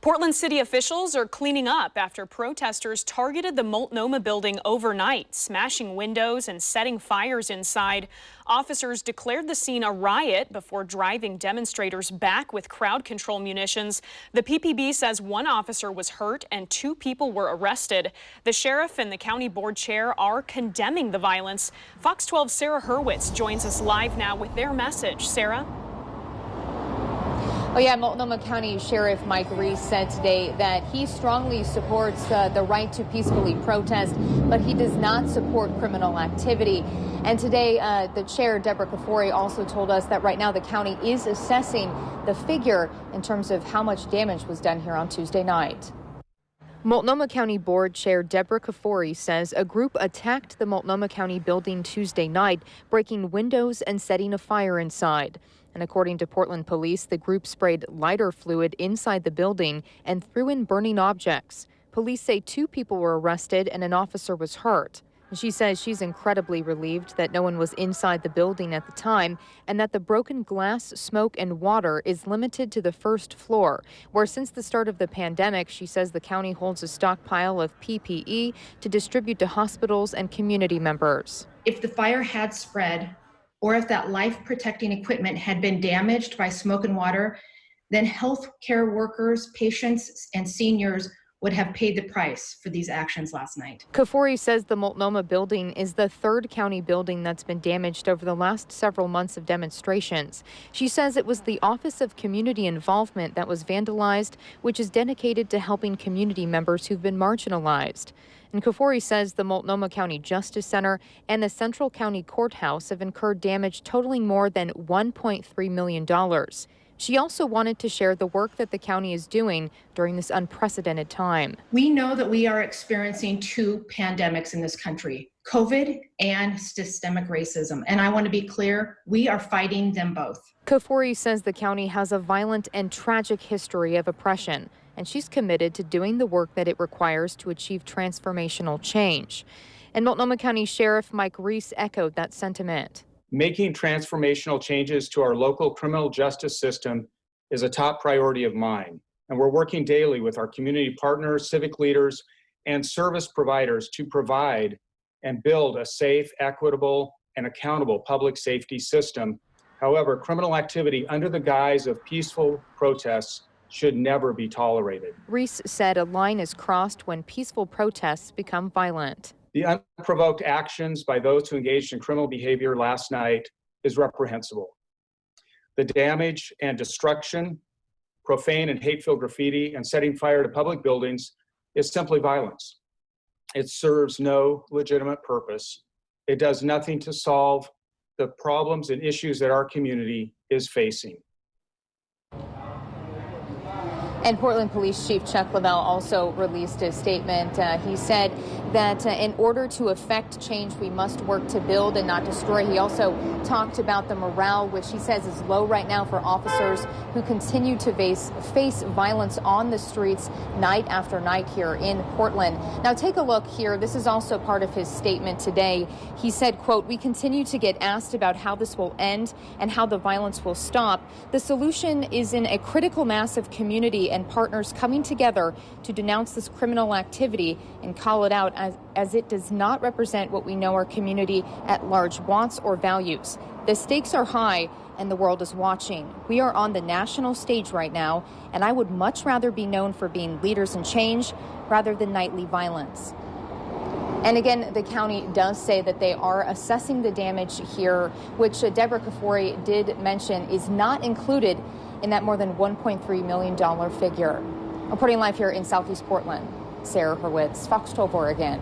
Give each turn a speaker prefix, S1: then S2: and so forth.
S1: Portland city officials are cleaning up after protesters targeted the Multnomah Building overnight, smashing windows and setting fires inside. Officers declared the scene a riot before driving demonstrators back with crowd control munitions. The PPB says one officer was hurt and 2 people were arrested. The sheriff and the county board chair are condemning the violence. Fox 12's Sarah HURWITZ joins us live now with their message. Sarah?
S2: Oh yeah, Multnomah County Sheriff Mike Reese said today that he strongly supports the right to peacefully protest, but he does not support criminal activity. And today, the chair, Deborah Kafori, also told us that right now the county is assessing the figure in terms of how much damage was done here on Tuesday night. Multnomah County Board Chair Deborah Kafori says a group attacked the Multnomah County building Tuesday night, breaking windows and setting a fire inside. And according to Portland police, the group sprayed lighter fluid inside the building and threw in burning objects. Police say 2 people were arrested and an officer was hurt. She says she's incredibly relieved that no one was inside the building at the time and that the broken glass, smoke, and water is limited to the first floor, where since the start of the pandemic, she says the county holds a stockpile of PPE to distribute to hospitals and community members.
S3: If the fire had spread, or if that life-protecting equipment had been damaged by smoke and water, then healthcare workers, patients, and seniors would have paid the price for these actions last night.
S2: Kafori says the Multnomah building is the 3rd county building that's been damaged over the last several months of demonstrations. She says it was the Office of Community Involvement that was vandalized, which is dedicated to helping community members who've been marginalized. And Kafori says the Multnomah County Justice Center and the Central County Courthouse have incurred damage totaling more than $1.3 million. She also wanted to share the work that the county is doing during this unprecedented time.
S3: We know that we are experiencing 2 pandemics in this country, COVID and systemic racism. And I want to be clear, we are fighting them both.
S2: Kafori says the county has a violent and tragic history of oppression, and she's committed to doing the work that it requires to achieve transformational change. And Multnomah County Sheriff Mike Reese echoed that sentiment.
S4: Making transformational changes to our local criminal justice system is a top priority of mine, and we're working daily with our community partners, civic leaders, and service providers to provide and build a safe, equitable, and accountable public safety system. However, criminal activity under the guise of peaceful protests should never be tolerated.
S2: Reese said a line is crossed when peaceful protests become violent.
S4: The unprovoked actions by those who engaged in criminal behavior last night is reprehensible. The damage and destruction, profane and hate-filled graffiti, and setting fire to public buildings is simply violence. It serves no legitimate purpose. It does nothing to solve the problems and issues that our community is facing.
S2: And Portland Police Chief Chuck Lavelle also released a statement. He said that in order to effect change, we must work to build and not destroy. He also talked about the morale, which he says is low right now for officers who continue to face violence on the streets night after night here in Portland. Now take a look here. This is also part of his statement today. He said, quote, "We continue to get asked about how this will end and how the violence will stop. The solution is in a critical mass of community and partners coming together to denounce this criminal activity and call it out as it does not represent what we know our community at large wants or values. The stakes are high and the world is watching. We are on the national stage right now, and I would much rather be known for being leaders in change rather than nightly violence." And again, the county does say that they are assessing the damage here, which Deborah Kafori did mention is not included in that more than $1.3 million figure. Reporting live here in Southeast Portland, Sarah HURWITZ, Fox 12 Oregon.